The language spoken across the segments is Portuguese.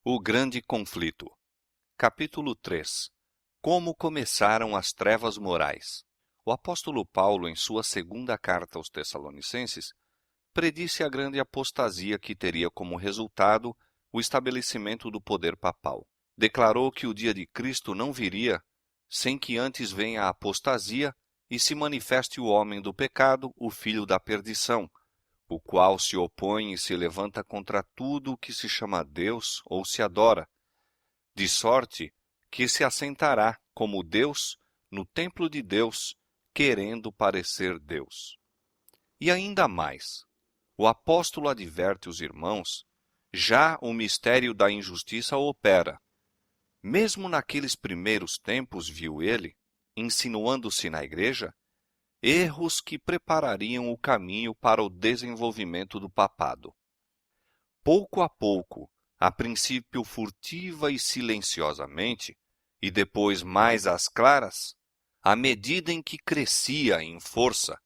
O grande conflito. Capítulo 3. Como começaram as trevas morais. O apóstolo Paulo, em sua segunda carta aos Tessalonicenses, predisse a grande apostasia que teria como resultado o estabelecimento do poder papal. Declarou que o dia de Cristo não viria sem que antes venha a apostasia e se manifeste o homem do pecado, o filho da perdição, o qual se opõe e se levanta contra tudo o que se chama Deus ou se adora, de sorte que se assentará como Deus no templo de Deus, querendo parecer Deus. E ainda mais, o apóstolo adverte os irmãos, já o mistério da injustiça opera. Mesmo naqueles primeiros tempos, viu ele, insinuando-se na igreja, erros que preparariam o caminho para o desenvolvimento do papado. Pouco a pouco, a princípio furtiva e silenciosamente, e depois mais às claras, à medida em que crescia em força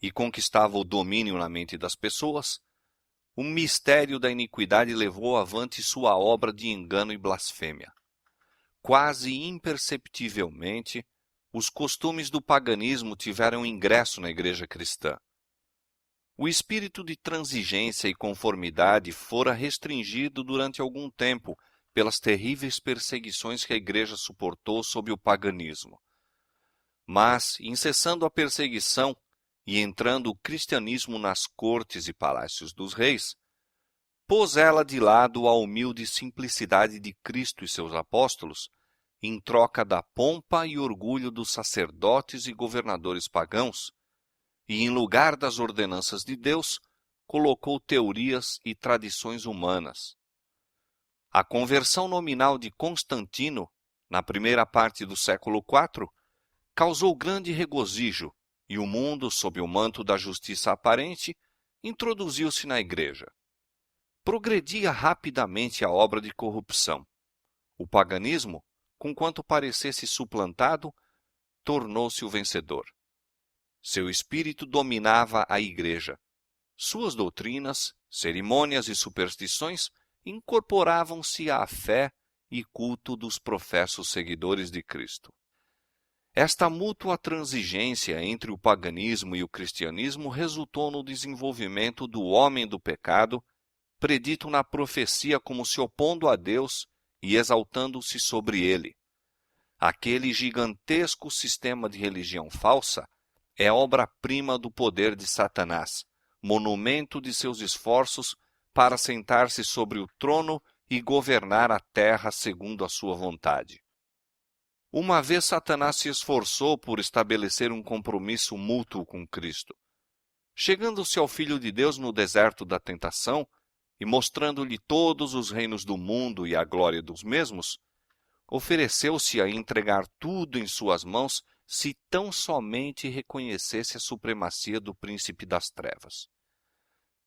e conquistava o domínio na mente das pessoas, o mistério da iniquidade levou avante sua obra de engano e blasfêmia. Quase imperceptivelmente, os costumes do paganismo tiveram ingresso na igreja cristã. O espírito de transigência e conformidade fora restringido durante algum tempo pelas terríveis perseguições que a igreja suportou sob o paganismo. Mas, incessando a perseguição e entrando o cristianismo nas cortes e palácios dos reis, pôs ela de lado a humilde simplicidade de Cristo e seus apóstolos, em troca da pompa e orgulho dos sacerdotes e governadores pagãos, e em lugar das ordenanças de Deus, colocou teorias e tradições humanas. A conversão nominal de Constantino, na primeira parte do século IV, causou grande regozijo, e o mundo, sob o manto da justiça aparente, introduziu-se na igreja. Progredia rapidamente a obra de corrupção. O paganismo, conquanto parecesse suplantado, tornou-se o vencedor. Seu espírito dominava a igreja. Suas doutrinas, cerimônias e superstições incorporavam-se à fé e culto dos professos seguidores de Cristo. Esta mútua transigência entre o paganismo e o cristianismo resultou no desenvolvimento do homem do pecado, predito na profecia como se opondo a Deus e exaltando-se sobre ele. Aquele gigantesco sistema de religião falsa é obra-prima do poder de Satanás, monumento de seus esforços para sentar-se sobre o trono e governar a terra segundo a sua vontade. Uma vez Satanás se esforçou por estabelecer um compromisso mútuo com Cristo. Chegando-se ao Filho de Deus no deserto da tentação e mostrando-lhe todos os reinos do mundo e a glória dos mesmos, ofereceu-se a entregar tudo em suas mãos se tão somente reconhecesse a supremacia do príncipe das trevas.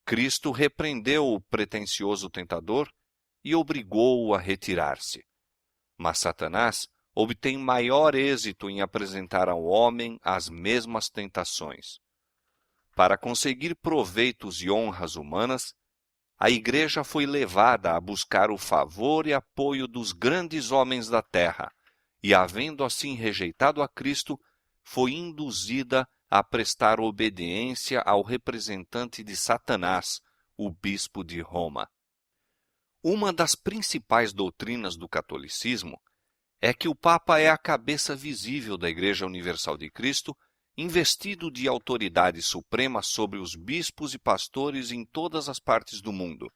Cristo repreendeu o pretensioso tentador e obrigou-o a retirar-se. Mas Satanás obtém maior êxito em apresentar ao homem as mesmas tentações. Para conseguir proveitos e honras humanas, a igreja foi levada a buscar o favor e apoio dos grandes homens da terra, e, havendo assim rejeitado a Cristo, foi induzida a prestar obediência ao representante de Satanás, o bispo de Roma. Uma das principais doutrinas do catolicismo é que o Papa é a cabeça visível da Igreja Universal de Cristo, investido de autoridade suprema sobre os bispos e pastores em todas as partes do mundo.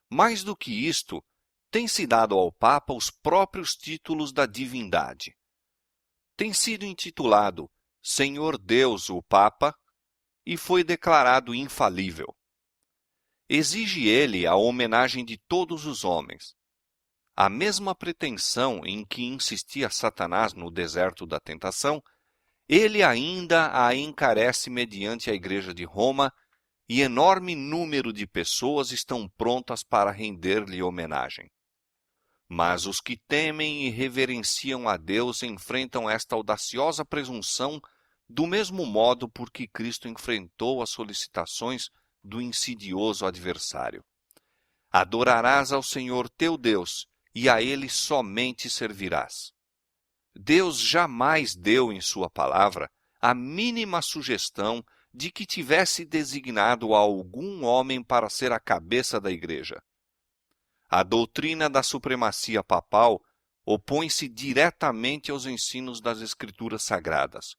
Mais do que isto, tem-se dado ao Papa os próprios títulos da divindade. Tem sido intitulado Senhor Deus o Papa e foi declarado infalível. Exige ele a homenagem de todos os homens. A mesma pretensão em que insistia Satanás no deserto da tentação, ele ainda a encarece mediante a Igreja de Roma, e enorme número de pessoas estão prontas para render-lhe homenagem. Mas os que temem e reverenciam a Deus enfrentam esta audaciosa presunção do mesmo modo por que Cristo enfrentou as solicitações do insidioso adversário. Adorarás ao Senhor teu Deus, e a ele somente servirás. Deus jamais deu em sua palavra a mínima sugestão de que tivesse designado algum homem para ser a cabeça da igreja. A doutrina da supremacia papal opõe-se diretamente aos ensinos das Escrituras Sagradas.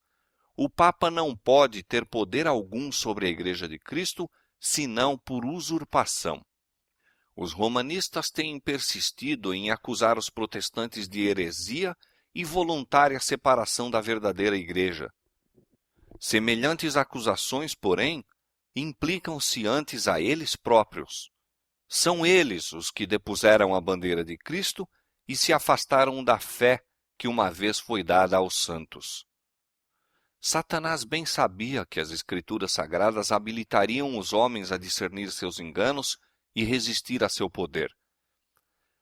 O Papa não pode ter poder algum sobre a Igreja de Cristo, senão por usurpação. Os romanistas têm persistido em acusar os protestantes de heresia e voluntária separação da verdadeira Igreja. Semelhantes acusações, porém, implicam-se antes a eles próprios. São eles os que depuseram a bandeira de Cristo e se afastaram da fé que uma vez foi dada aos santos. Satanás bem sabia que as Escrituras Sagradas habilitariam os homens a discernir seus enganos e resistir a seu poder.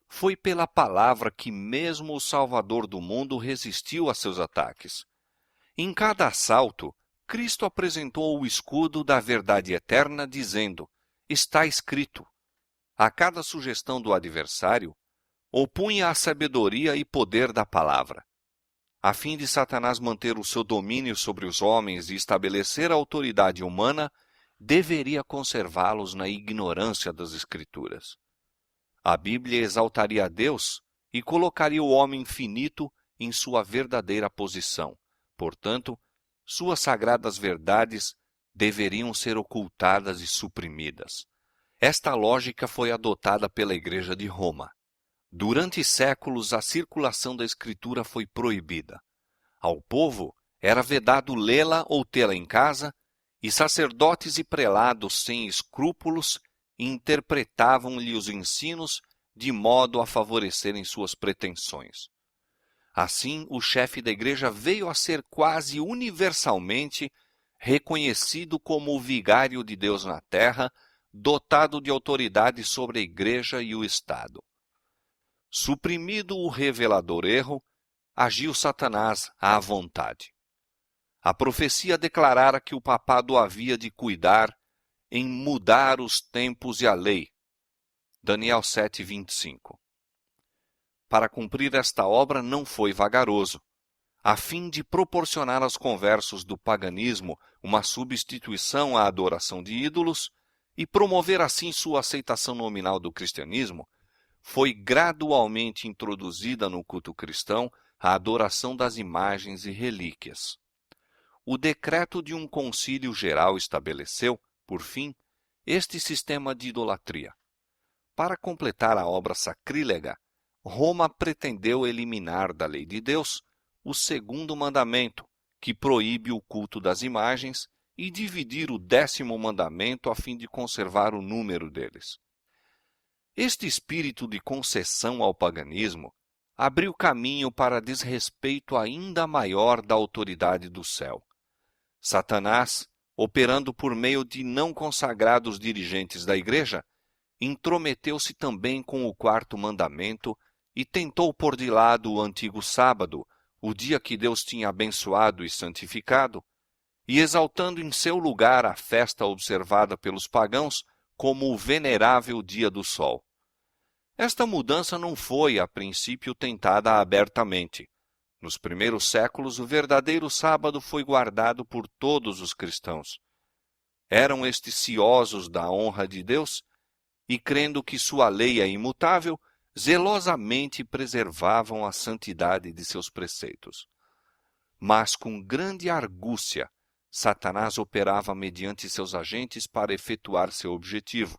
Foi pela palavra que mesmo o Salvador do mundo resistiu a seus ataques. Em cada assalto, Cristo apresentou o escudo da verdade eterna, dizendo: está escrito. A cada sugestão do adversário, opunha a sabedoria e poder da palavra. A fim de Satanás manter o seu domínio sobre os homens e estabelecer a autoridade humana, deveria conservá-los na ignorância das Escrituras. A Bíblia exaltaria a Deus e colocaria o homem finito em sua verdadeira posição. Portanto, suas sagradas verdades deveriam ser ocultadas e suprimidas. Esta lógica foi adotada pela Igreja de Roma. Durante séculos, a circulação da Escritura foi proibida. Ao povo era vedado lê-la ou tê-la em casa, e sacerdotes e prelados sem escrúpulos interpretavam-lhe os ensinos de modo a favorecerem suas pretensões. Assim, o chefe da igreja veio a ser quase universalmente reconhecido como o vigário de Deus na terra, dotado de autoridade sobre a igreja e o Estado. Suprimido o revelador erro, agiu Satanás à vontade. A profecia declarara que o papado havia de cuidar em mudar os tempos e a lei. Daniel 7:25. Para cumprir esta obra não foi vagaroso. A fim de proporcionar aos conversos do paganismo uma substituição à adoração de ídolos e promover assim sua aceitação nominal do cristianismo, foi gradualmente introduzida no culto cristão a adoração das imagens e relíquias. O decreto de um concílio geral estabeleceu, por fim, este sistema de idolatria. Para completar a obra sacrílega, Roma pretendeu eliminar da lei de Deus o segundo mandamento, que proíbe o culto das imagens, e dividir o 10º mandamento a fim de conservar o número deles. Este espírito de concessão ao paganismo abriu caminho para desrespeito ainda maior da autoridade do céu. Satanás, operando por meio de não consagrados dirigentes da igreja, intrometeu-se também com o 4º mandamento e tentou pôr de lado o antigo sábado, o dia que Deus tinha abençoado e santificado, e exaltando em seu lugar a festa observada pelos pagãos como o venerável dia do sol. Esta mudança não foi, a princípio, tentada abertamente. Nos primeiros séculos, o verdadeiro sábado foi guardado por todos os cristãos. Eram estes ciosos da honra de Deus e, crendo que sua lei é imutável, zelosamente preservavam a santidade de seus preceitos. Mas, com grande argúcia, Satanás operava mediante seus agentes para efetuar seu objetivo.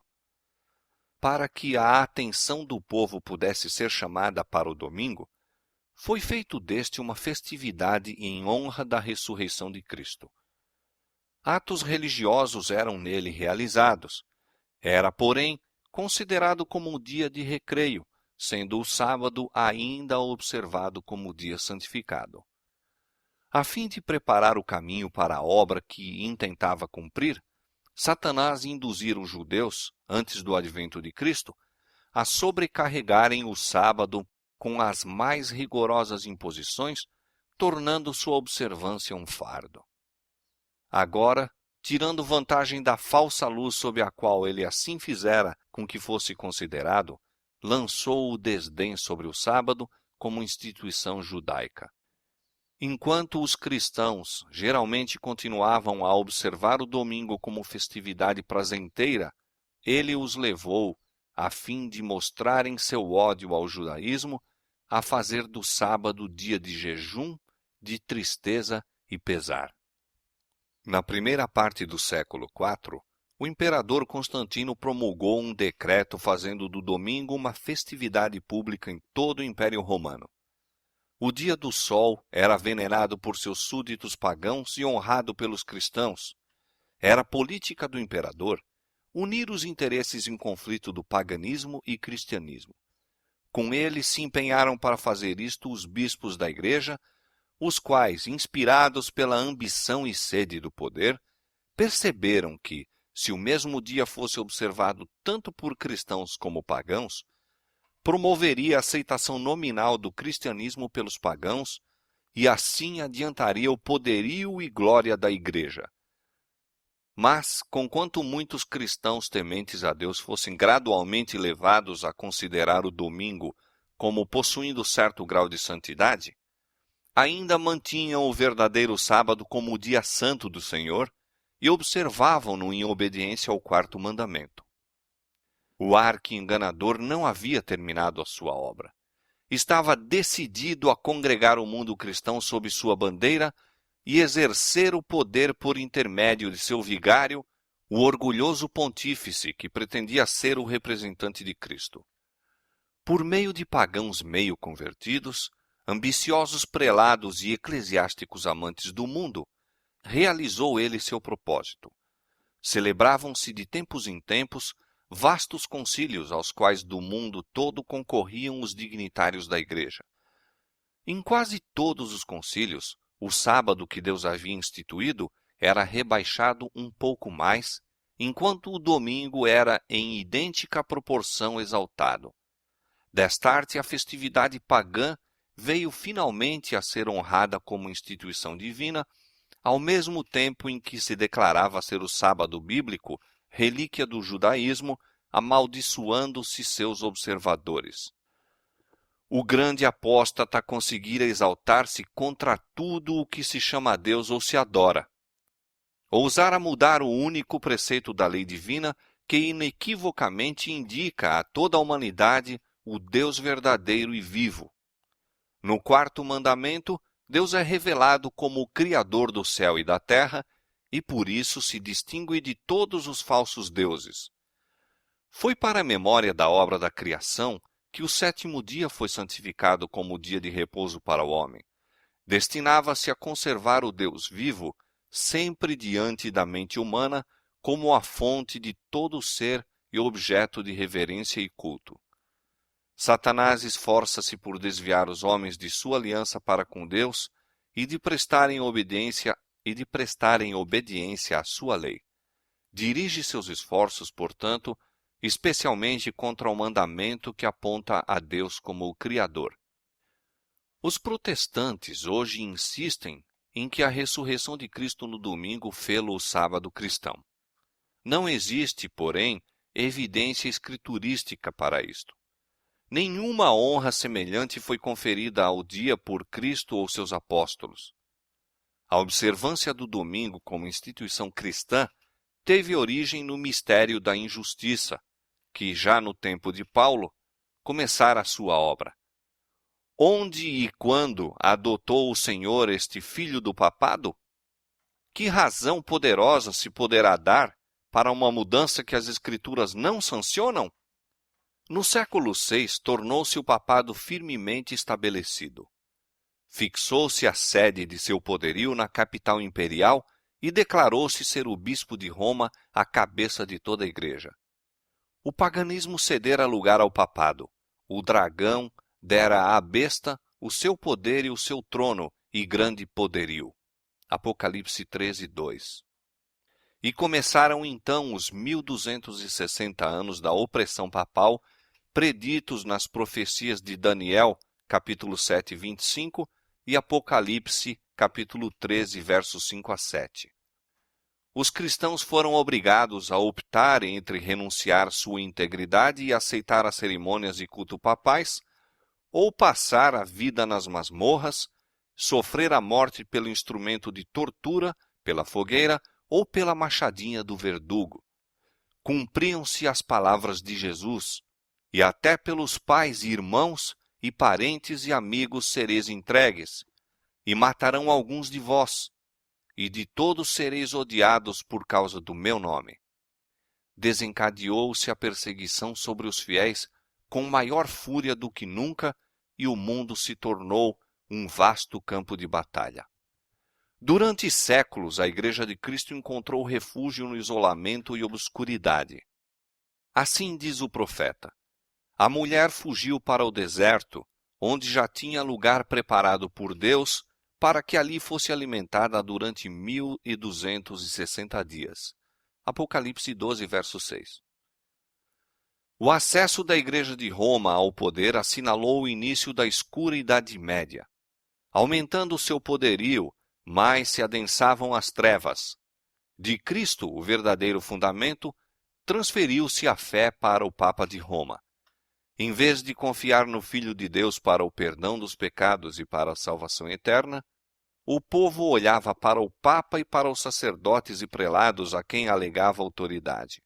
Para que a atenção do povo pudesse ser chamada para o domingo, foi feito deste uma festividade em honra da ressurreição de Cristo. Atos religiosos eram nele realizados. Era, porém, considerado como um dia de recreio, sendo o sábado ainda observado como dia santificado. A fim de preparar o caminho para a obra que intentava cumprir, Satanás induzira os judeus, antes do advento de Cristo, a sobrecarregarem o sábado com as mais rigorosas imposições, tornando sua observância um fardo. Agora, tirando vantagem da falsa luz sob a qual ele assim fizera com que fosse considerado, lançou o desdém sobre o sábado como instituição judaica. Enquanto os cristãos geralmente continuavam a observar o domingo como festividade prazenteira, ele os levou, a fim de mostrarem seu ódio ao judaísmo, a fazer do sábado dia de jejum, de tristeza e pesar. Na primeira parte do século IV, o imperador Constantino promulgou um decreto fazendo do domingo uma festividade pública em todo o Império Romano. O dia do sol era venerado por seus súditos pagãos e honrado pelos cristãos. Era política do imperador unir os interesses em conflito do paganismo e cristianismo. Com ele se empenharam para fazer isto os bispos da igreja, os quais, inspirados pela ambição e sede do poder, perceberam que, se o mesmo dia fosse observado tanto por cristãos como pagãos, promoveria a aceitação nominal do cristianismo pelos pagãos e assim adiantaria o poderio e glória da igreja. Mas, conquanto muitos cristãos tementes a Deus fossem gradualmente levados a considerar o domingo como possuindo certo grau de santidade, ainda mantinham o verdadeiro sábado como o dia santo do Senhor e observavam-no em obediência ao quarto mandamento. O arqui-enganador não havia terminado a sua obra. Estava decidido a congregar o mundo cristão sob sua bandeira e exercer o poder por intermédio de seu vigário, o orgulhoso pontífice que pretendia ser o representante de Cristo. Por meio de pagãos meio convertidos, ambiciosos prelados e eclesiásticos amantes do mundo, realizou ele seu propósito. Celebravam-se de tempos em tempos vastos concílios aos quais do mundo todo concorriam os dignitários da igreja. Em quase todos os concílios, o sábado que Deus havia instituído era rebaixado um pouco mais, enquanto o domingo era em idêntica proporção exaltado. Destarte, a festividade pagã veio finalmente a ser honrada como instituição divina, ao mesmo tempo em que se declarava ser o sábado bíblico relíquia do judaísmo, amaldiçoando-se seus observadores. O grande apóstata conseguira exaltar-se contra tudo o que se chama Deus ou se adora. Ousara mudar o único preceito da lei divina que inequivocamente indica a toda a humanidade o Deus verdadeiro e vivo. No quarto mandamento, Deus é revelado como o Criador do céu e da terra e por isso se distingue de todos os falsos deuses. Foi para a memória da obra da criação que o sétimo dia foi santificado como dia de repouso para o homem. Destinava-se a conservar o Deus vivo sempre diante da mente humana como a fonte de todo ser e objeto de reverência e culto. Satanás esforça-se por desviar os homens de sua aliança para com Deus e de prestarem obediência à sua lei. Dirige seus esforços, portanto, especialmente contra o mandamento que aponta a Deus como o Criador. Os protestantes hoje insistem em que a ressurreição de Cristo no domingo fê-lo o sábado cristão. Não existe, porém, evidência escriturística para isto. Nenhuma honra semelhante foi conferida ao dia por Cristo ou seus apóstolos. A observância do domingo como instituição cristã teve origem no mistério da injustiça, que já no tempo de Paulo começara a sua obra. Onde e quando adotou o Senhor este filho do papado? Que razão poderosa se poderá dar para uma mudança que as Escrituras não sancionam? No século VI, tornou-se o papado firmemente estabelecido. Fixou-se a sede de seu poderio na capital imperial e declarou-se ser o bispo de Roma a cabeça de toda a igreja. O paganismo cedera lugar ao papado. O dragão dera à besta o seu poder e o seu trono e grande poderio. Apocalipse 13:2. E começaram então os 1260 anos da opressão papal, preditos nas profecias de Daniel, capítulo 7, 25, e Apocalipse, capítulo 13, versos 5 a 7. os cristãos foram obrigados a optar entre renunciar sua integridade e aceitar as cerimônias de culto papais, ou passar a vida nas masmorras, sofrer a morte pelo instrumento de tortura, pela fogueira ou pela machadinha do verdugo. Cumpriam-se as palavras de Jesus, e até pelos pais e irmãos e parentes e amigos sereis entregues, e matarão alguns de vós, e de todos sereis odiados por causa do meu nome. Desencadeou-se a perseguição sobre os fiéis com maior fúria do que nunca, e o mundo se tornou um vasto campo de batalha. Durante séculos, a Igreja de Cristo encontrou refúgio no isolamento e obscuridade. Assim diz o profeta: a mulher fugiu para o deserto, onde já tinha lugar preparado por Deus, para que ali fosse alimentada durante 1260 dias. Apocalipse 12, verso 6. O acesso da Igreja de Roma ao poder assinalou o início da escura Idade Média. Aumentando seu poderio, mais se adensavam as trevas. De Cristo, o verdadeiro fundamento, transferiu-se a fé para o Papa de Roma. Em vez de confiar no Filho de Deus para o perdão dos pecados e para a salvação eterna, o povo olhava para o Papa e para os sacerdotes e prelados a quem alegava autoridade.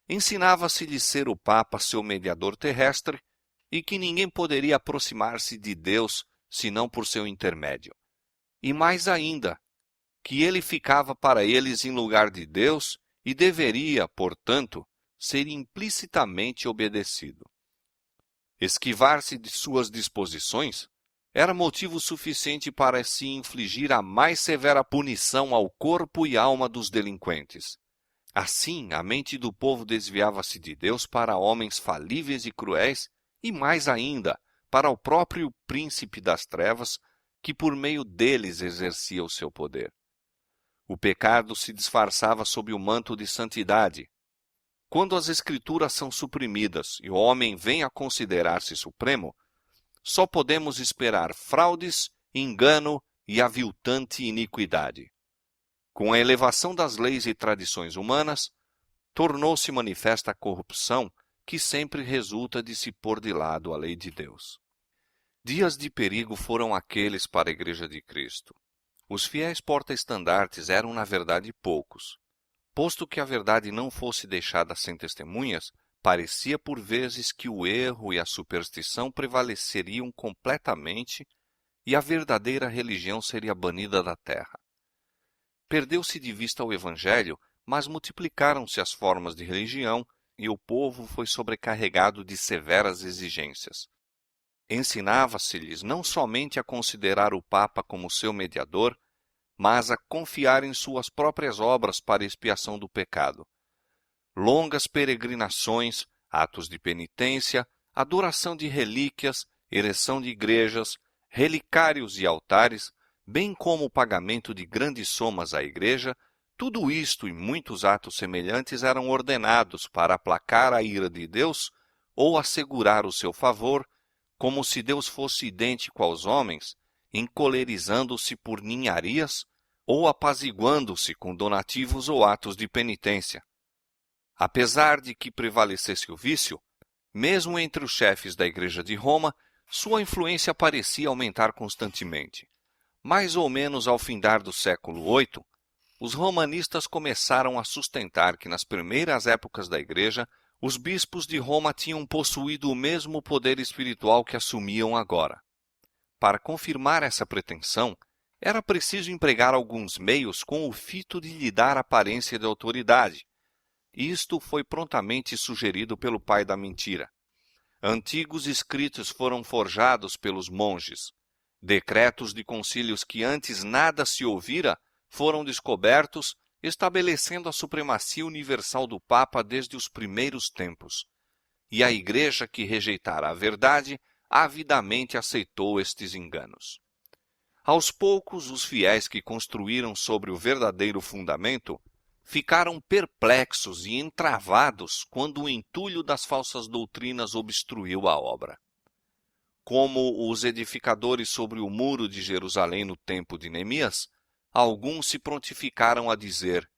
Ensinava-se-lhe ser o Papa seu mediador terrestre e que ninguém poderia aproximar-se de Deus senão por seu intermédio. E mais ainda, que ele ficava para eles em lugar de Deus e deveria, portanto, ser implicitamente obedecido. Esquivar-se de suas disposições era motivo suficiente para se infligir a mais severa punição ao corpo e alma dos delinquentes. Assim, a mente do povo desviava-se de Deus para homens falíveis e cruéis, e mais ainda, para o próprio príncipe das trevas, que por meio deles exercia o seu poder. O pecado se disfarçava sob o manto de santidade. Quando as Escrituras são suprimidas e o homem vem a considerar-se supremo, só podemos esperar fraudes, engano e aviltante iniquidade. Com a elevação das leis e tradições humanas, tornou-se manifesta a corrupção que sempre resulta de se pôr de lado a lei de Deus. Dias de perigo foram aqueles para a Igreja de Cristo. Os fiéis porta-estandartes eram, na verdade, poucos. Posto que a verdade não fosse deixada sem testemunhas, parecia por vezes que o erro e a superstição prevaleceriam completamente e a verdadeira religião seria banida da terra. Perdeu-se de vista o Evangelho, mas multiplicaram-se as formas de religião e o povo foi sobrecarregado de severas exigências. Ensinava-se-lhes não somente a considerar o Papa como seu mediador, mas a confiar em suas próprias obras para a expiação do pecado. Longas peregrinações, atos de penitência, adoração de relíquias, ereção de igrejas, relicários e altares, bem como o pagamento de grandes somas à igreja, tudo isto e muitos atos semelhantes eram ordenados para aplacar a ira de Deus ou assegurar o seu favor, como se Deus fosse idêntico aos homens, encolerizando-se por ninharias ou apaziguando-se com donativos ou atos de penitência. Apesar de que prevalecesse o vício, mesmo entre os chefes da Igreja de Roma, sua influência parecia aumentar constantemente. Mais ou menos ao findar do século VIII, os romanistas começaram a sustentar que nas primeiras épocas da Igreja, os bispos de Roma tinham possuído o mesmo poder espiritual que assumiam agora. Para confirmar essa pretensão, era preciso empregar alguns meios com o fito de lhe dar aparência de autoridade. Isto foi prontamente sugerido pelo pai da mentira. Antigos escritos foram forjados pelos monges. Decretos de concílios que antes nada se ouvira foram descobertos, estabelecendo a supremacia universal do Papa desde os primeiros tempos. E a Igreja que rejeitara a verdade, avidamente aceitou estes enganos. Aos poucos, os fiéis que construíram sobre o verdadeiro fundamento ficaram perplexos e entravados quando o entulho das falsas doutrinas obstruiu a obra. Como os edificadores sobre o muro de Jerusalém no tempo de Neemias, alguns se prontificaram a dizer: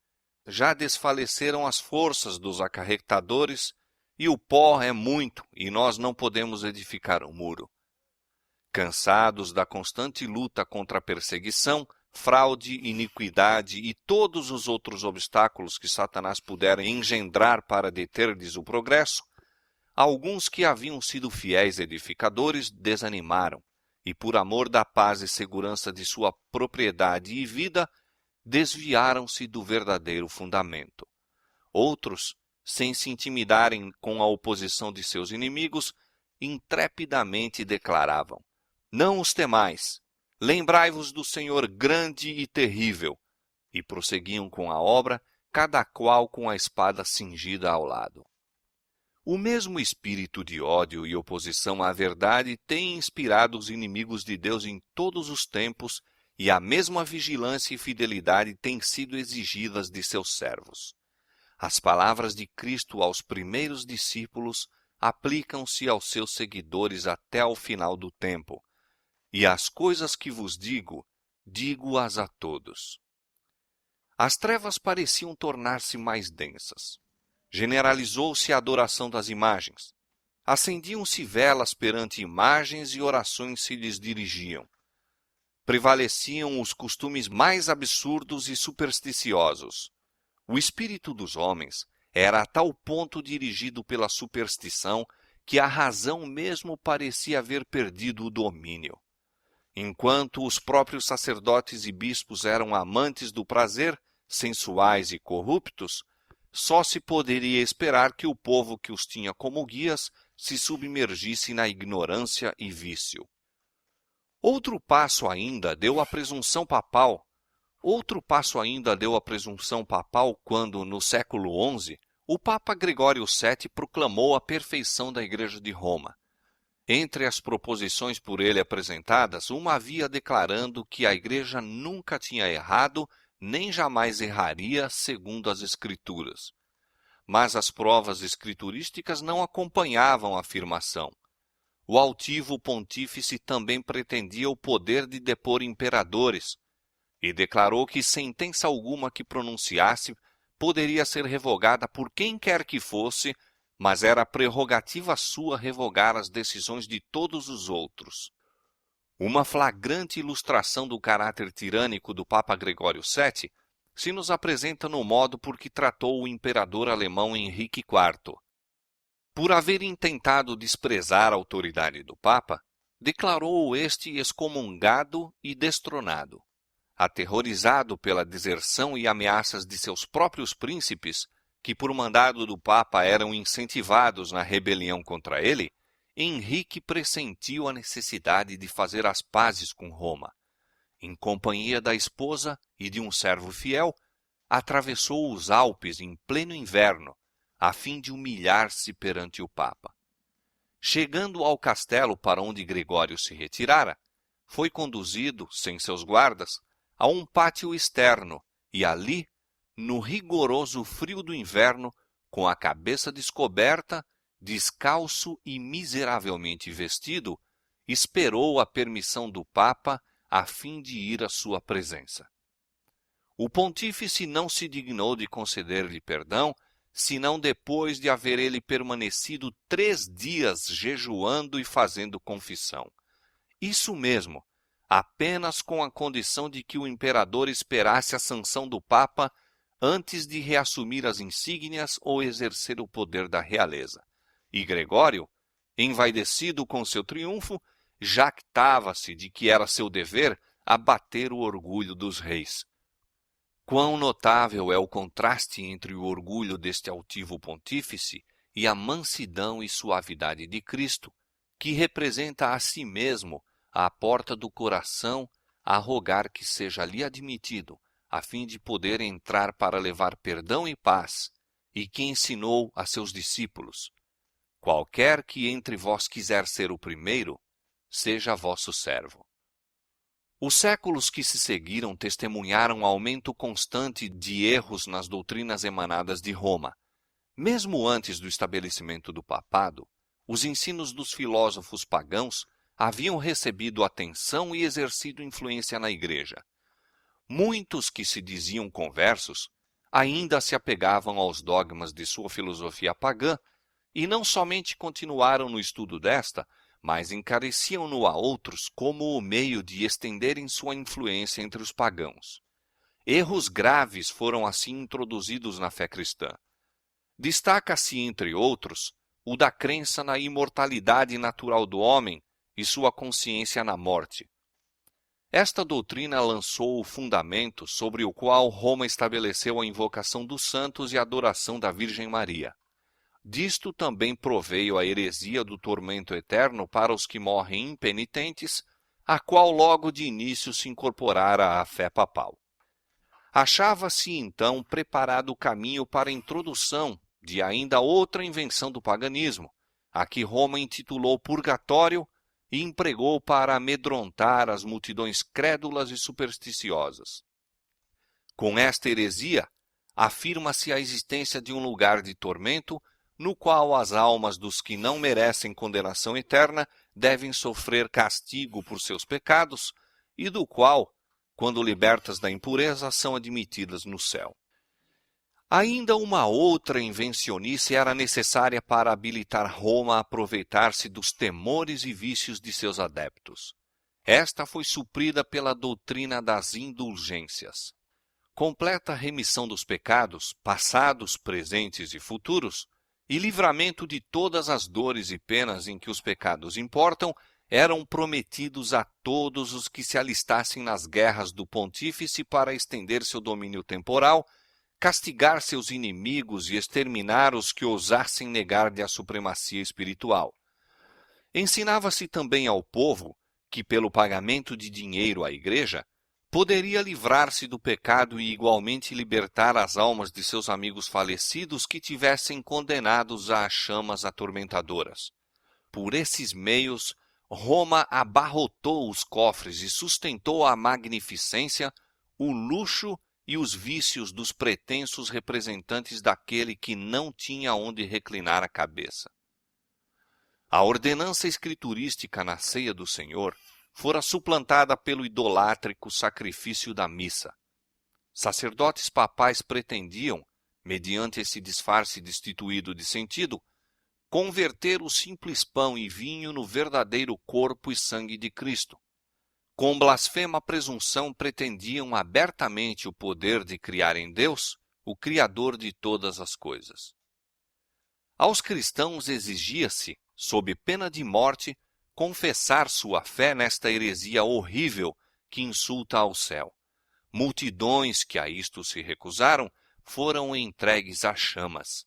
já desfaleceram as forças dos acarretadores, e o pó é muito, e nós não podemos edificar um muro. Cansados da constante luta contra a perseguição, fraude, iniquidade e todos os outros obstáculos que Satanás pudera engendrar para deter-lhes o progresso, alguns que haviam sido fiéis edificadores desanimaram, e por amor da paz e segurança de sua propriedade e vida, desviaram-se do verdadeiro fundamento. Outros, sem se intimidarem com a oposição de seus inimigos, intrepidamente declaravam: Não os temais, lembrai-vos do Senhor grande e terrível, e prosseguiam com a obra, cada qual com a espada cingida ao lado. O mesmo espírito de ódio e oposição à verdade tem inspirado os inimigos de Deus em todos os tempos, e a mesma vigilância e fidelidade têm sido exigidas de seus servos. As palavras de Cristo aos primeiros discípulos aplicam-se aos seus seguidores até ao final do tempo. E as coisas que vos digo, digo-as a todos. As trevas pareciam tornar-se mais densas. Generalizou-se a adoração das imagens. Acendiam-se velas perante imagens e orações se lhes dirigiam. Prevaleciam os costumes mais absurdos e supersticiosos. O espírito dos homens era a tal ponto dirigido pela superstição que a razão mesmo parecia haver perdido o domínio. Enquanto os próprios sacerdotes e bispos eram amantes do prazer, sensuais e corruptos, só se poderia esperar que o povo que os tinha como guias se submergisse na ignorância e vício. Outro passo ainda deu a presunção papal quando, no século XI, o Papa Gregório VII proclamou a perfeição da Igreja de Roma. Entre as proposições por ele apresentadas, uma havia declarando que a Igreja nunca tinha errado, nem jamais erraria, segundo as Escrituras. Mas as provas escriturísticas não acompanhavam a afirmação. O altivo pontífice também pretendia o poder de depor imperadores, e declarou que sentença alguma que pronunciasse poderia ser revogada por quem quer que fosse, mas era prerrogativa sua revogar as decisões de todos os outros. Uma flagrante ilustração do caráter tirânico do Papa Gregório VII se nos apresenta no modo por que tratou o imperador alemão Henrique IV. Por haver intentado desprezar a autoridade do Papa, declarou-o este excomungado e destronado. Aterrorizado pela deserção e ameaças de seus próprios príncipes, que por mandado do Papa eram incentivados na rebelião contra ele, Henrique pressentiu a necessidade de fazer as pazes com Roma. Em companhia da esposa e de um servo fiel, atravessou os Alpes em pleno inverno, a fim de humilhar-se perante o Papa. Chegando ao castelo para onde Gregório se retirara, foi conduzido, sem seus guardas, a um pátio externo e ali, no rigoroso frio do inverno, com a cabeça descoberta, descalço e miseravelmente vestido, esperou a permissão do Papa a fim de ir à sua presença. O pontífice não se dignou de conceder-lhe perdão, senão depois de haver ele permanecido 3 dias jejuando e fazendo confissão. Isso mesmo, apenas com a condição de que o imperador esperasse a sanção do Papa antes de reassumir as insígnias ou exercer o poder da realeza. E Gregório, envaidecido com seu triunfo, jactava-se de que era seu dever abater o orgulho dos reis. Quão notável é o contraste entre o orgulho deste altivo pontífice e a mansidão e suavidade de Cristo, que representa a si mesmo à porta do coração a rogar que seja lhe admitido, a fim de poder entrar para levar perdão e paz, e que ensinou a seus discípulos: qualquer que entre vós quiser ser o primeiro, seja vosso servo. Os séculos que se seguiram testemunharam aumento constante de erros nas doutrinas emanadas de Roma. Mesmo antes do estabelecimento do papado, os ensinos dos filósofos pagãos haviam recebido atenção e exercido influência na Igreja. Muitos que se diziam conversos ainda se apegavam aos dogmas de sua filosofia pagã e não somente continuaram no estudo desta, mas encareciam-no a outros como o meio de estenderem sua influência entre os pagãos. Erros graves foram assim introduzidos na fé cristã. Destaca-se, entre outros, o da crença na imortalidade natural do homem e sua consciência na morte. Esta doutrina lançou o fundamento sobre o qual Roma estabeleceu a invocação dos santos e a adoração da Virgem Maria. Disto também proveio a heresia do tormento eterno para os que morrem impenitentes, a qual logo de início se incorporara à fé papal. Achava-se então preparado o caminho para a introdução de ainda outra invenção do paganismo, a que Roma intitulou purgatório e empregou para amedrontar as multidões crédulas e supersticiosas. Com esta heresia, afirma-se a existência de um lugar de tormento no qual as almas dos que não merecem condenação eterna devem sofrer castigo por seus pecados e do qual, quando libertas da impureza, são admitidas no céu. Ainda uma outra invencionice era necessária para habilitar Roma a aproveitar-se dos temores e vícios de seus adeptos. Esta foi suprida pela doutrina das indulgências. Completa remissão dos pecados, passados, presentes e futuros, e livramento de todas as dores e penas em que os pecados importam, eram prometidos a todos os que se alistassem nas guerras do pontífice para estender seu domínio temporal, castigar seus inimigos e exterminar os que ousassem negar-lhe a supremacia espiritual. Ensinava-se também ao povo que, pelo pagamento de dinheiro à igreja, poderia livrar-se do pecado e igualmente libertar as almas de seus amigos falecidos que tivessem condenados às chamas atormentadoras. Por esses meios, Roma abarrotou os cofres e sustentou a magnificência, o luxo e os vícios dos pretensos representantes daquele que não tinha onde reclinar a cabeça. A ordenança escriturística na ceia do Senhor fora suplantada pelo idolátrico sacrifício da missa. Sacerdotes papais pretendiam, mediante esse disfarce destituído de sentido, converter o simples pão e vinho no verdadeiro corpo e sangue de Cristo. Com blasfema presunção pretendiam abertamente o poder de criar em Deus, o Criador de todas as coisas. Aos cristãos exigia-se, sob pena de morte, confessar sua fé nesta heresia horrível que insulta ao céu. Multidões que a isto se recusaram foram entregues às chamas.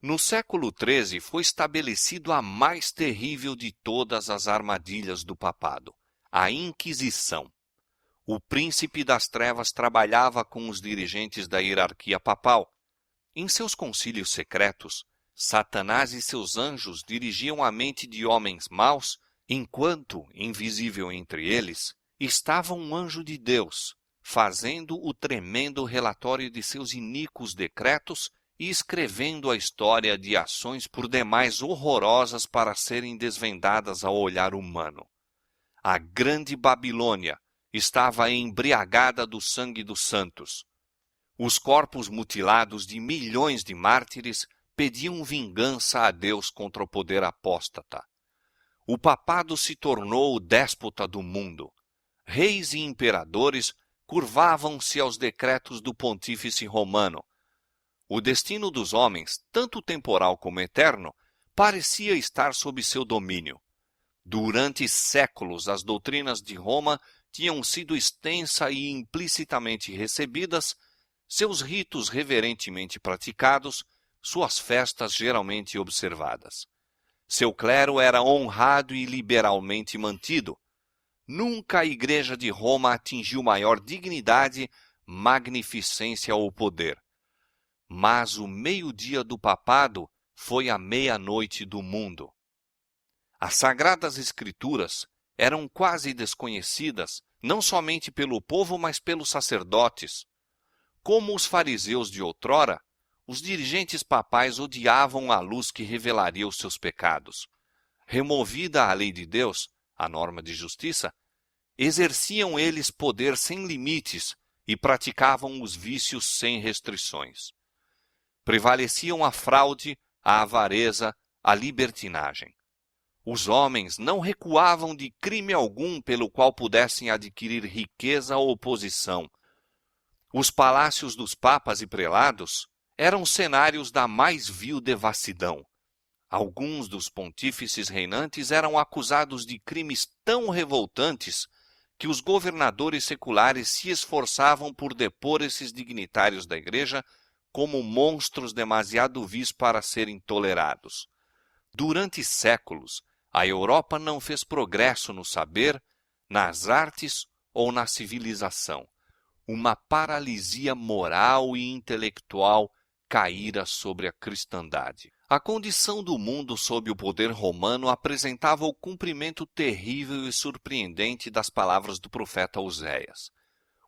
No século XIII foi estabelecido a mais terrível de todas as armadilhas do papado, a Inquisição. O príncipe das trevas trabalhava com os dirigentes da hierarquia papal. Em seus concílios secretos, Satanás e seus anjos dirigiam a mente de homens maus, enquanto, invisível entre eles, estava um anjo de Deus, fazendo o tremendo relatório de seus iníquos decretos e escrevendo a história de ações por demais horrorosas para serem desvendadas ao olhar humano. A grande Babilônia estava embriagada do sangue dos santos. Os corpos mutilados de milhões de mártires pediam vingança a Deus contra o poder apóstata. O papado se tornou o déspota do mundo. Reis e imperadores curvavam-se aos decretos do pontífice romano. O destino dos homens, tanto temporal como eterno, parecia estar sob seu domínio. Durante séculos, as doutrinas de Roma tinham sido extensa e implicitamente recebidas, seus ritos reverentemente praticados, suas festas geralmente observadas. Seu clero era honrado e liberalmente mantido. Nunca a Igreja de Roma atingiu maior dignidade, magnificência ou poder. Mas o meio-dia do papado foi a meia-noite do mundo. As Sagradas Escrituras eram quase desconhecidas, não somente pelo povo, mas pelos sacerdotes. Como os fariseus de outrora, os dirigentes papais odiavam a luz que revelaria os seus pecados. Removida a lei de Deus, a norma de justiça, exerciam eles poder sem limites e praticavam os vícios sem restrições. Prevaleciam a fraude, a avareza, a libertinagem. Os homens não recuavam de crime algum pelo qual pudessem adquirir riqueza ou posição. Os palácios dos papas e prelados eram cenários da mais vil devassidão. Alguns dos pontífices reinantes eram acusados de crimes tão revoltantes que os governadores seculares se esforçavam por depor esses dignitários da Igreja como monstros demasiado vis para serem tolerados. Durante séculos, a Europa não fez progresso no saber, nas artes ou na civilização. Uma paralisia moral e intelectual caíra sobre a cristandade. A condição do mundo sob o poder romano apresentava o cumprimento terrível e surpreendente das palavras do profeta Oséias.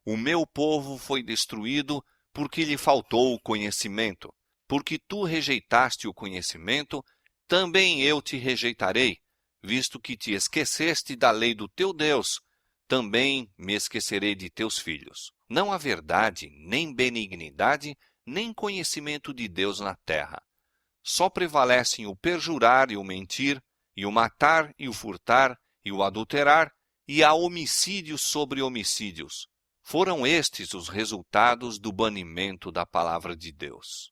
O meu povo foi destruído porque lhe faltou o conhecimento. Porque tu rejeitaste o conhecimento, também eu te rejeitarei, visto que te esqueceste da lei do teu Deus, também me esquecerei de teus filhos. Não há verdade, nem benignidade, nem conhecimento de Deus na terra. Só prevalecem o perjurar e o mentir, e o matar e o furtar, e o adulterar, e há homicídios sobre homicídios. Foram estes os resultados do banimento da palavra de Deus.